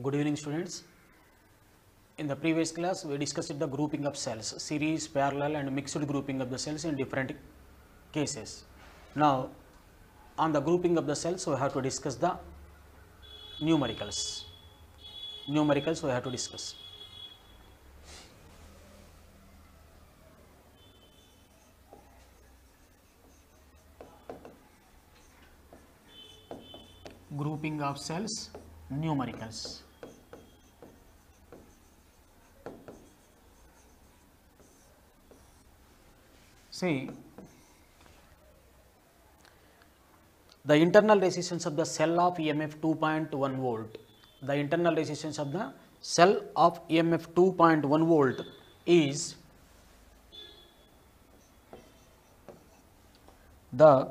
Good evening, students. In the previous class, we discussed the grouping of cells, series, parallel and mixed grouping of the cells in different cases. Now, on the grouping of the cells, we have to discuss the numericals. Numericals we have to discuss. Grouping of cells, numericals. See, the internal resistance of the cell of EMF 2.1 volt, the internal resistance of the cell of EMF 2.1 volt is the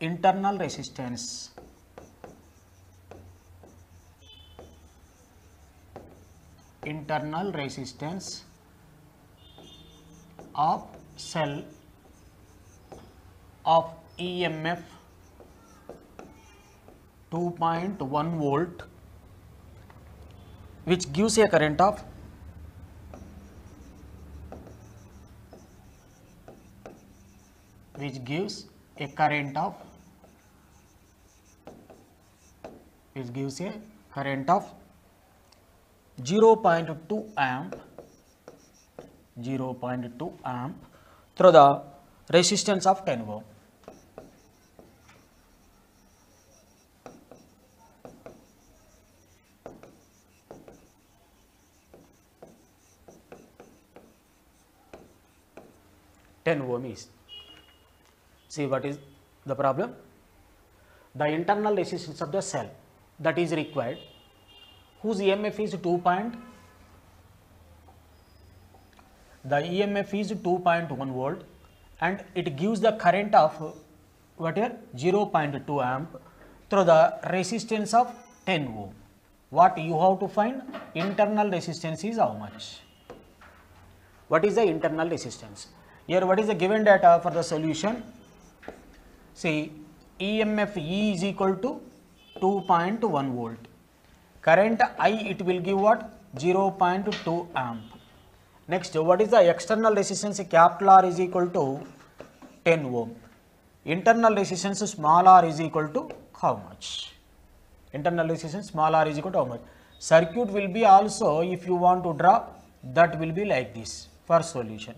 internal resistance of cell of EMF 2.1 volt, which gives a current of 0.2 amp through the resistance of 10 ohm. See what is the problem? The internal resistance of the cell that is required, whose EMF is 2.1 volt, and it gives the current of 0.2 amp through the resistance of 10 ohm. What you have to find? Internal resistance is how much? What is the internal resistance? Here what is the given data for the solution? See, EMF E is equal to 2.1 volt. Current I, it will give what? 0.2 amp. Next, what is the external resistance? Capital R is equal to 10 ohm. Internal resistance small r is equal to how much? Internal resistance small r is equal to how much? Circuit will be also, if you want to draw, that will be like this for solution.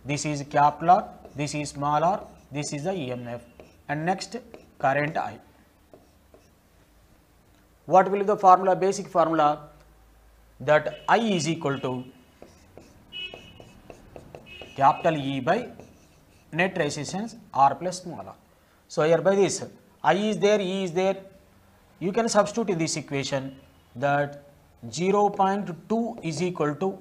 This is capital R, this is small r, this is the EMF, and next current I. What will be the formula? Basic formula, that I is equal to capital E by net resistance R plus small r. So, here by this I is there, E is there, you can substitute in this equation that 0.2 is equal to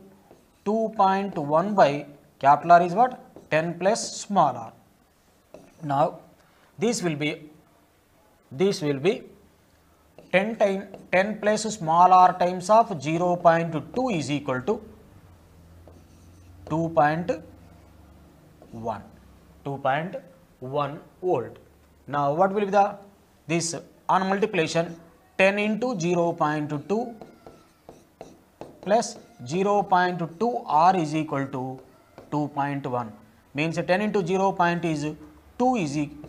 2.1 by capital R is what? 10 plus small r. Now, this will be 10 plus small r times of 0.2 is equal to 2.1 volt. Now, what will be the this on multiplication? 10 into 0.2 plus 0.2 r is equal to 2.1, means 10 into 0. is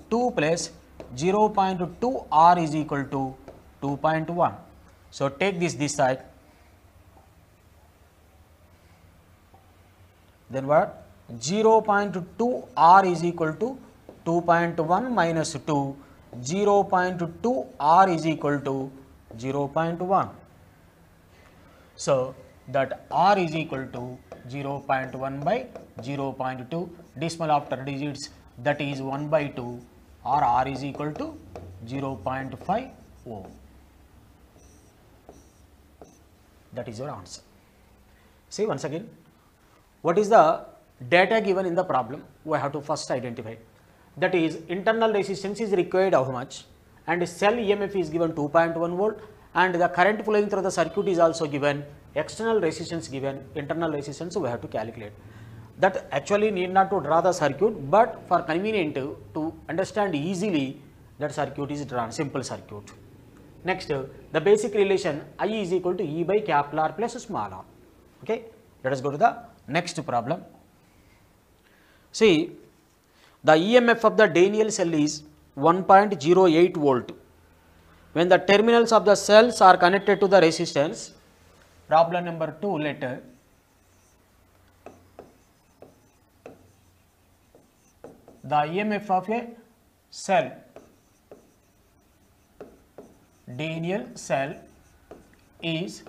2 plus 0.2 r is equal to 2.1. So, take this side, then what? 0.2 r is equal to 2.1 minus 2, 0.2 r is equal to 0.1. So, that r is equal to 0.1 by 0.2, decimal after digits, that is 1 by 2, or r is equal to 0.5 ohm. That is your answer. See once again, what is the data given in the problem? We have to first identify. That is, internal resistance is required how much, and cell EMF is given 2.1 volt, and the current flowing through the circuit is also given, external resistance given, internal resistance we have to calculate. That actually need not to draw the circuit, but for convenient to understand easily, that circuit is drawn, simple circuit. Next, the basic relation I is equal to E by capital R plus small r. Okay, let us go to the next problem. See, the EMF of the Daniell cell is 1.08 volt. When the terminals of the cells are connected to the resistance, problem number 2, let the EMF of a cell, Daniell cell, is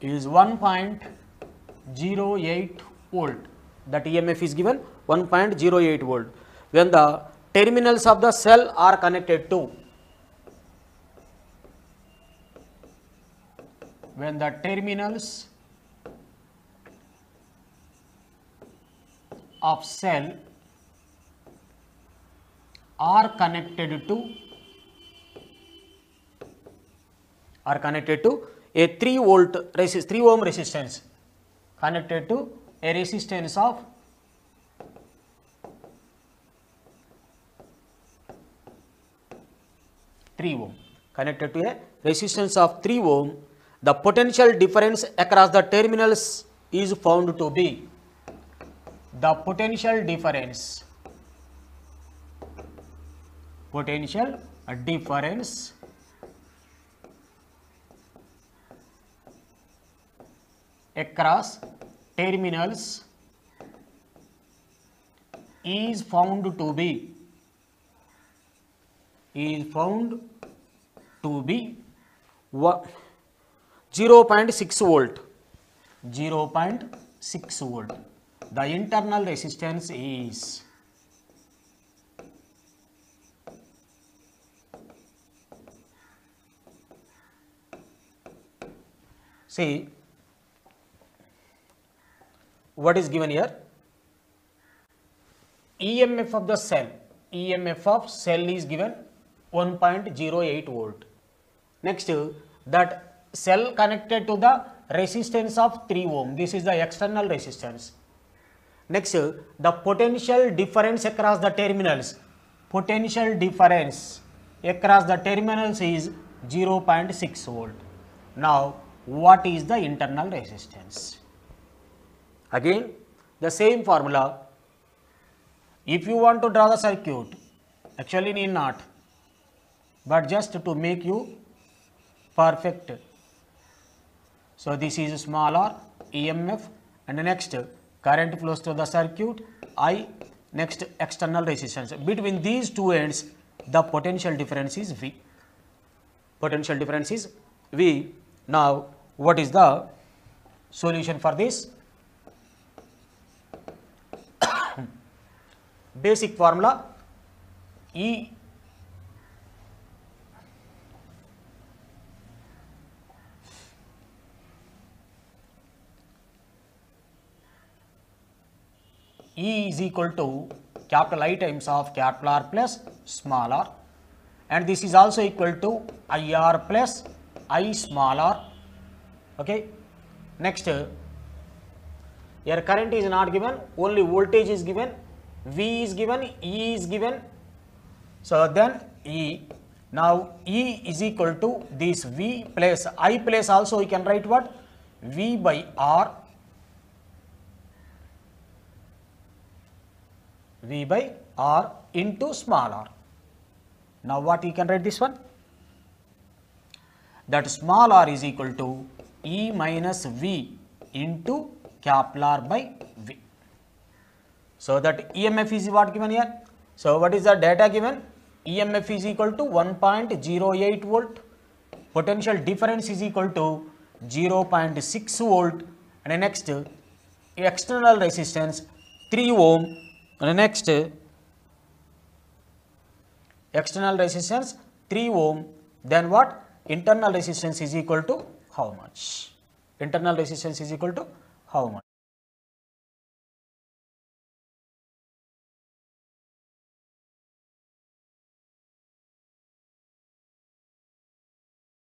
1.08 volt. That EMF is given 1.08 volt. When the terminals of the cell are connected to, when the terminals of cell are connected to a 3 ohm resistance, connected to a resistance of 3 ohm, connected to a resistance of 3 ohm, the potential difference across the terminals is found to be, the potential difference across terminals is found to be 0.6 volt. 0.6 volt. The internal resistance is see what is given here. EMF of the cell, EMF of cell is given 1.08 volt. Next, that cell connected to the resistance of 3 ohm, this is the external resistance. Next, the potential difference across the terminals, is 0.6 volt. Now, what is the internal resistance? Again, the same formula. If you want to draw the circuit, actually need not, but just to make you perfect. So, this is small r, EMF, and next current flows through the circuit, I, next external resistance. Between these two ends, the potential difference is V. Now, what is the solution for this? Basic formula, E is equal to capital I times of capital R plus small r, and this is also equal to IR plus I small r. Okay. Next, here current is not given, only voltage is given, V is given, E is given. So, then E, now E is equal to this V plus I plus also we can write what? V by R, V by R into small r. Now, what you can write this one? That small r is equal to E minus V into capital R by V. So, that EMF is what given here? So, what is the data given? EMF is equal to 1.08 volt, potential difference is equal to 0.6 volt, and next external resistance 3 ohm, and next external resistance 3 ohm, then what? Internal resistance is equal to how much? Internal resistance is equal to how much?